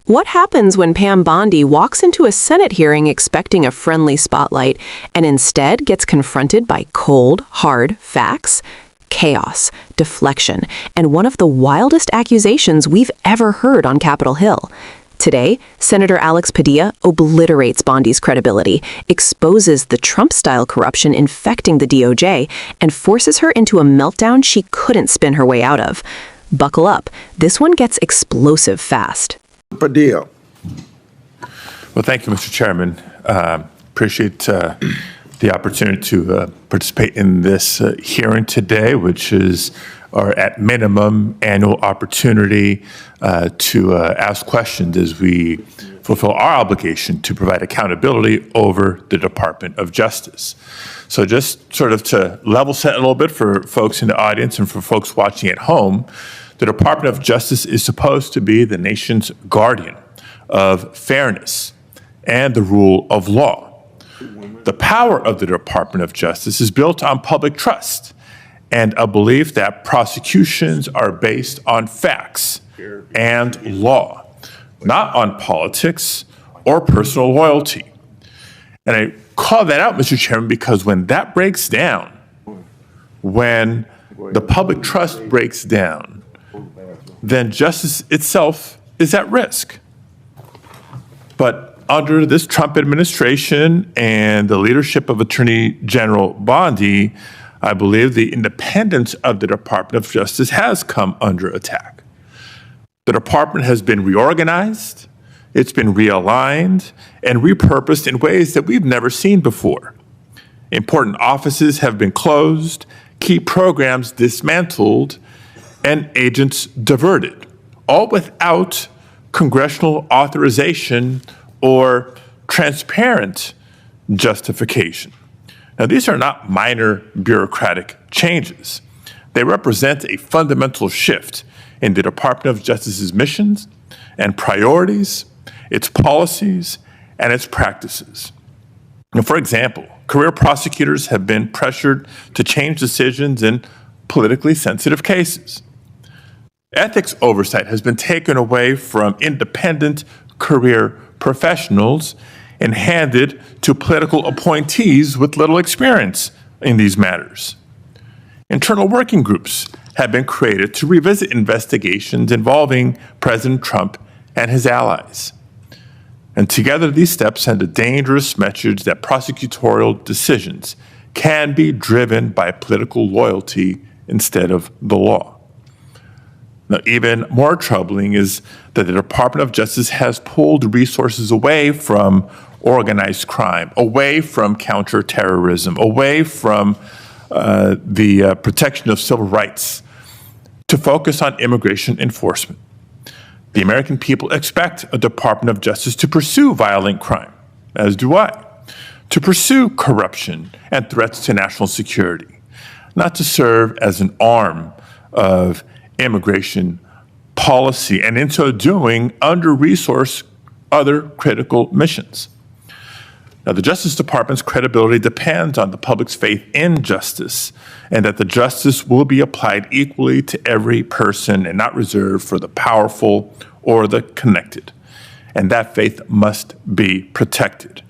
What happens when Pam Bondi walks into a Senate hearing expecting a friendly spotlight and instead gets confronted by cold, hard facts? Chaos, deflection, and one of the wildest accusations we've ever heard on Capitol Hill. Today, Senator Alex Padilla obliterates Bondi's credibility, exposes the Trump-style corruption infecting the DOJ, and forces her into a meltdown she couldn't spin her way out of. Buckle up. This one gets explosive fast. Padilla. Well, thank you, Mr. Chairman. Appreciate the opportunity to participate in this hearing today, which is our, at minimum, annual opportunity to ask questions as we fulfill our obligation to provide accountability over the Department of Justice. So just sort of to level set a little bit for folks in the audience and for folks watching at home, the Department of Justice is supposed to be the nation's guardian of fairness and the rule of law. The power of the Department of Justice is built on public trust and a belief that prosecutions are based on facts and law, not on politics or personal loyalty. And I call that out, Mr. Chairman, because when that breaks down, when the public trust breaks down, then justice itself is at risk. But under this Trump administration and the leadership of Attorney General Bondi, I believe the independence of the Department of Justice has come under attack. The department has been reorganized, it's been realigned, and repurposed in ways that we've never seen before. Important offices have been closed, key programs dismantled, and agents diverted, all without congressional authorization or transparent justification. Now, these are not minor bureaucratic changes. They represent a fundamental shift in the Department of Justice's missions and priorities, its policies, and its practices. Now, for example, career prosecutors have been pressured to change decisions in politically sensitive cases. Ethics oversight has been taken away from independent career professionals and handed to political appointees with little experience in these matters. Internal working groups have been created to revisit investigations involving President Trump and his allies. And together, these steps send a dangerous message that prosecutorial decisions can be driven by political loyalty instead of the law. Now, even more troubling is that the Department of Justice has pulled resources away from organized crime, away from counterterrorism, away from the protection of civil rights to focus on immigration enforcement. The American people expect a Department of Justice to pursue violent crime, as do I, to pursue corruption and threats to national security, not to serve as an arm of immigration policy, and in so doing, under-resource other critical missions. Now, the Justice Department's credibility depends on the public's faith in justice, and that the justice will be applied equally to every person and not reserved for the powerful or the connected. And that faith must be protected.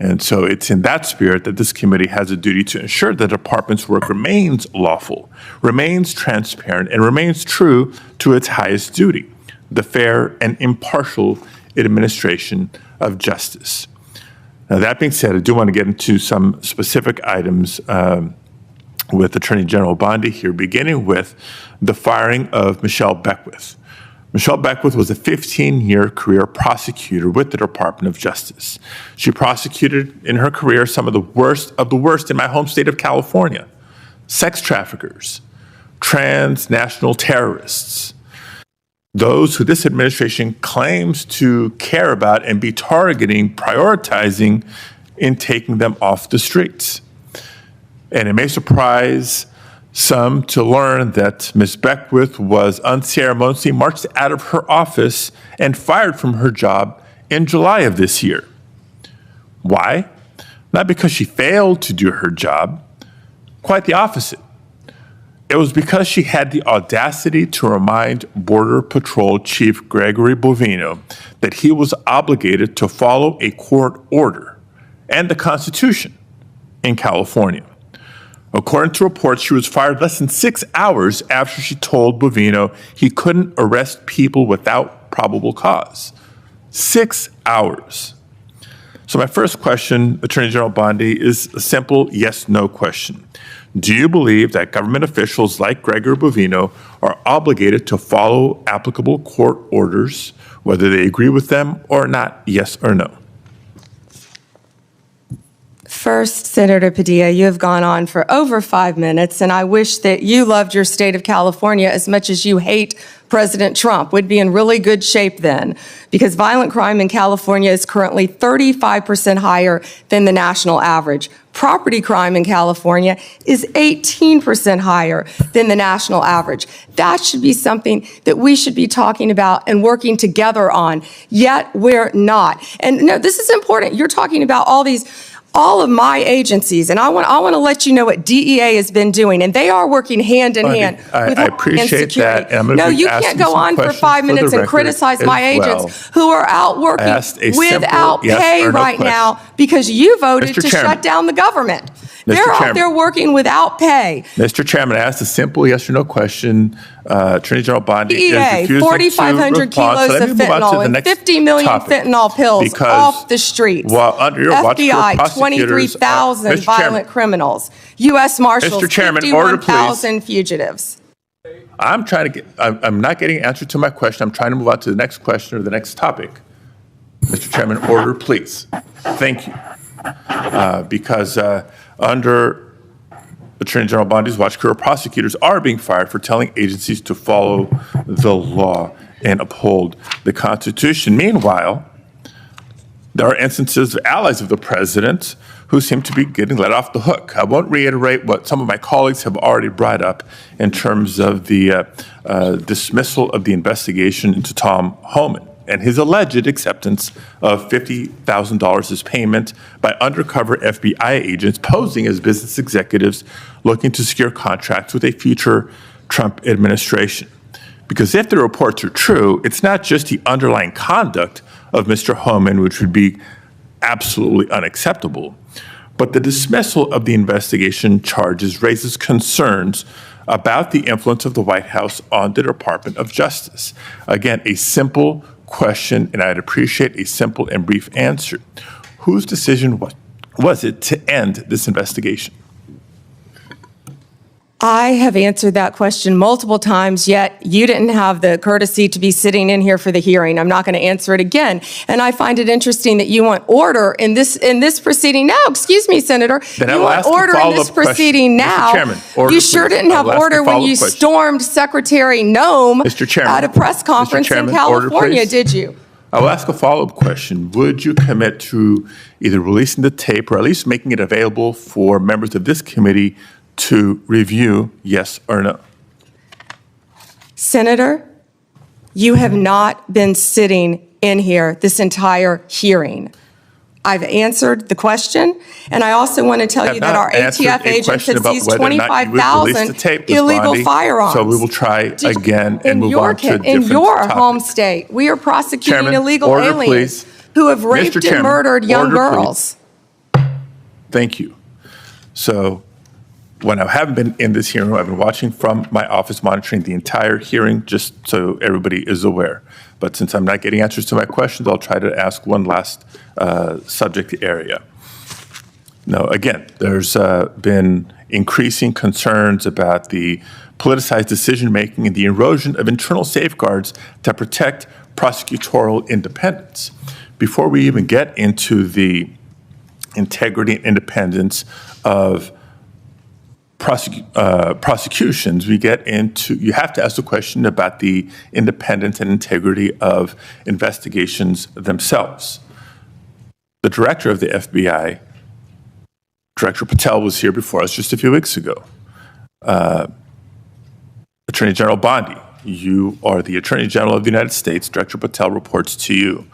And so it's in that spirit that this committee has a duty to ensure the department's work remains lawful, remains transparent, and remains true to its highest duty, the fair and impartial administration of justice. Now, that being said, I do want to get into some specific items with Attorney General Bondi here, beginning with the firing of Michelle Beckwith. Michelle Beckwith was a 15-year career prosecutor with the Department of Justice. She prosecuted in her career some of the worst in my home state of California: sex traffickers, transnational terrorists, those who this administration claims to care about and be targeting, prioritizing in taking them off the streets. And it may surprise some to learn that Ms. Beckwith was unceremoniously marched out of her office and fired from her job in July of this year. Why? Not because she failed to do her job, quite the opposite. It was because she had the audacity to remind Border Patrol Chief Gregory Bovino that he was obligated to follow a court order and the Constitution in California. According to reports, she was fired less than 6 hours after she told Bovino he couldn't arrest people without probable cause. 6 hours. So my first question, Attorney General Bondi, is a simple yes-no question. Do you believe that government officials like Gregory Bovino are obligated to follow applicable court orders, whether they agree with them or not, yes or no? First, Senator Padilla, you have gone on for over 5 minutes, and I wish that you loved your state of California as much as you hate President Trump. We'd be in really good shape then, because violent crime in California is currently 35% higher than the national average. Property crime in California is 18% higher than the national average. That should be something that we should be talking about and working together on, yet we're not. And no, this is important. You're talking about all of my agencies, and I want to let you know what DEA has been doing, and they are working hand in hand with I appreciate that. And no, you can't go on for 5 minutes and criticize my agents who are out working without pay right now because you voted to shut down the government. They're out there working without pay. Mr. Chairman, I asked a simple yes or no question. Attorney General Bondi is DEA, refusing 4,500 to respond. kilos of fentanyl and 50 million fentanyl pills off the streets. While under your watch, FBI, 23,000 violent criminals. U.S. Marshals, 51,000 fugitives. I'm not getting an answer to my question. I'm trying to move on to the next question or the next topic. Mr. Chairman, order, please. Thank you. Because under Attorney General Bondi's watch, career prosecutors are being fired for telling agencies to follow the law and uphold the Constitution. Meanwhile, there are instances of allies of the president who seem to be getting let off the hook. I won't reiterate what some of my colleagues have already brought up in terms of the dismissal of the investigation into Tom Homan and his alleged acceptance of $50,000 as payment by undercover FBI agents posing as business executives looking to secure contracts with a future Trump administration. Because if the reports are true, it's not just the underlying conduct of Mr. Homan, which would be absolutely unacceptable, but the dismissal of the investigation charges raises concerns about the influence of the White House on the Department of Justice. Again, a simple question, and I'd appreciate a simple and brief answer. Whose decision was it to end this investigation? I have answered that question multiple times, yet you didn't have the courtesy to be sitting in here for the hearing. I'm not going to answer it again. And I find it interesting that you want order in this proceeding now. Excuse me, Senator. You want order in this proceeding now. Chairman, order, you sure didn't have order when you stormed Secretary Noem at a press conference in California, did you? I will ask a follow-up question. Would you commit to either releasing the tape or at least making it available for members of this committee to review, yes or no? Senator, you have not been sitting in here this entire hearing. I've answered the question, and I also want to tell you that our ATF agents have seized 25,000 illegal firearms. So we will try again and move on to a different In your topic. home state, we are prosecuting Chairman, illegal order, aliens please. who have raped Mr. Chairman, and murdered young order, girls. Please. Thank you. So when I haven't been in this hearing, I've been watching from my office, monitoring the entire hearing, just so everybody is aware. But since I'm not getting answers to my questions, I'll try to ask one last subject area. Now, again, there's been increasing concerns about the politicized decision-making and the erosion of internal safeguards that protect prosecutorial independence. Before we even get into the integrity and independence of prosecutions, we get into, you have to ask the question about the independence and integrity of investigations themselves. The director of the FBI, Director Patel, was here before us just a few weeks ago. Attorney General Bondi, you are the Attorney General of the United States. Director Patel reports to you.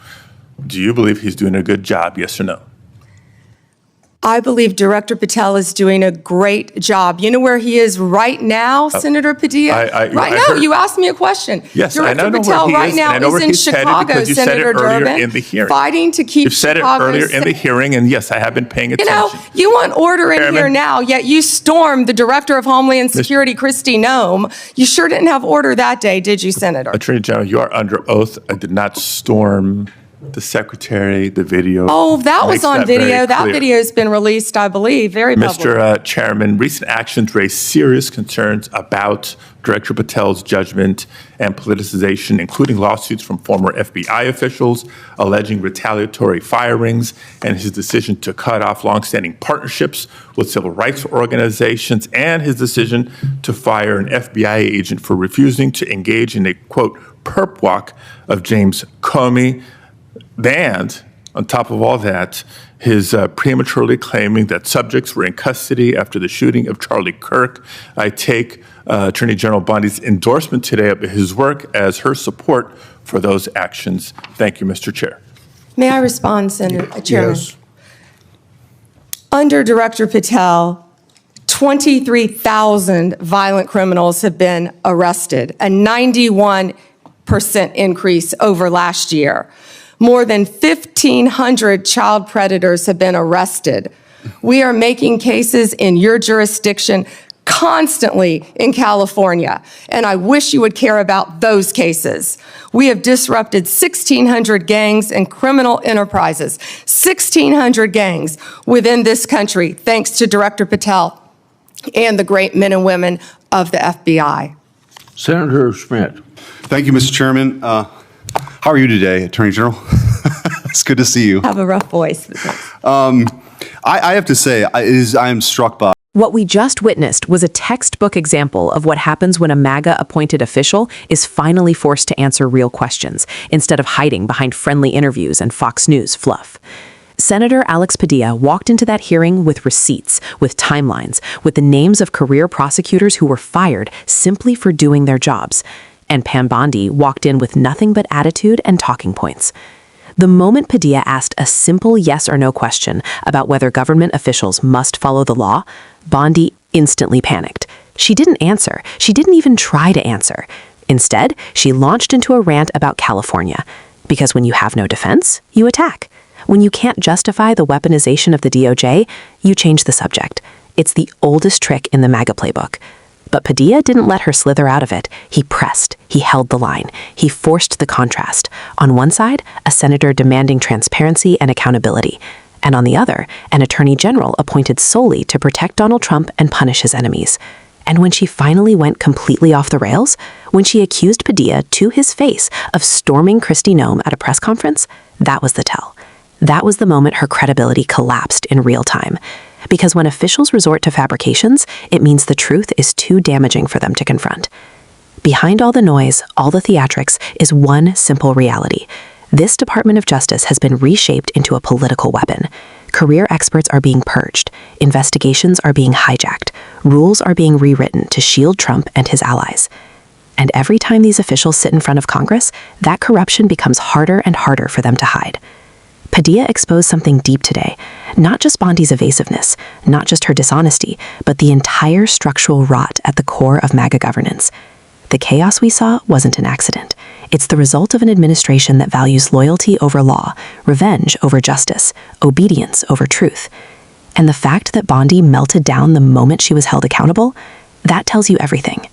Do you believe he's doing a good job, yes or no? I believe Director Patel is doing a great job. You know where he is right now, Senator Padilla? Right now, you asked me a question. Yes, Director I know Patel where he right is, now and I know where is in he's headed Chicago, because you said Senator it earlier Durbin, in the hearing. fighting to keep You've said Chicago it earlier in the safe. hearing, and yes, I have been paying attention. You know, you want order in here now, yet you stormed the Director of Homeland Security, Kristi Noem. You sure didn't have order that day, did you, Senator? Attorney General, you are under oath. I did not storm the secretary, the video. Oh, that was on video. That video video's been released, I believe, very public. Mr. Chairman, recent actions raise serious concerns about Director Patel's judgment and politicization, including lawsuits from former FBI officials alleging retaliatory firings and his decision to cut off longstanding partnerships with civil rights organizations and his decision to fire an FBI agent for refusing to engage in a, quote, perp walk of James Comey. And on top of all that, his prematurely claiming that subjects were in custody after the shooting of Charlie Kirk. I take Attorney General Bondi's endorsement today of his work as her support for those actions. Thank you, Mr. Chair. May I respond, Senator Chairman? Yes. Under Director Patel, 23,000 violent criminals have been arrested, a 91% increase over last year. More than 1,500 child predators have been arrested. We are making cases in your jurisdiction constantly in California, and I wish you would care about those cases. We have disrupted 1,600 gangs and criminal enterprises, 1,600 gangs within this country, thanks to Director Patel and the great men and women of the FBI. Senator Schmidt. Thank you, Mr. Chairman. How are you today, Attorney General? It's good to see you. Have a rough voice. I have to say, I am struck by. What we just witnessed was a textbook example of what happens when a MAGA-appointed official is finally forced to answer real questions, instead of hiding behind friendly interviews and Fox News fluff. Senator Alex Padilla walked into that hearing with receipts, with timelines, with the names of career prosecutors who were fired simply for doing their jobs. And Pam Bondi walked in with nothing but attitude and talking points. The moment Padilla asked a simple yes or no question about whether government officials must follow the law, Bondi instantly panicked. She didn't answer. She didn't even try to answer. Instead, she launched into a rant about California. Because when you have no defense, you attack. When you can't justify the weaponization of the DOJ, you change the subject. It's the oldest trick in the MAGA playbook. But Padilla didn't let her slither out of it. He pressed. He held the line. He forced the contrast. On one side, a senator demanding transparency and accountability. And on the other, an attorney general appointed solely to protect Donald Trump and punish his enemies. And when she finally went completely off the rails, when she accused Padilla to his face of storming Kristi Noem at a press conference, that was the tell. That was the moment her credibility collapsed in real time. Because when officials resort to fabrications, it means the truth is too damaging for them to confront. Behind all the noise, all the theatrics, is one simple reality. This Department of Justice has been reshaped into a political weapon. Career experts are being purged. Investigations are being hijacked. Rules are being rewritten to shield Trump and his allies. And every time these officials sit in front of Congress, that corruption becomes harder and harder for them to hide. Padilla exposed something deep today, not just Bondi's evasiveness, not just her dishonesty, but the entire structural rot at the core of MAGA governance. The chaos we saw wasn't an accident. It's the result of an administration that values loyalty over law, revenge over justice, obedience over truth. And the fact that Bondi melted down the moment she was held accountable, that tells you everything.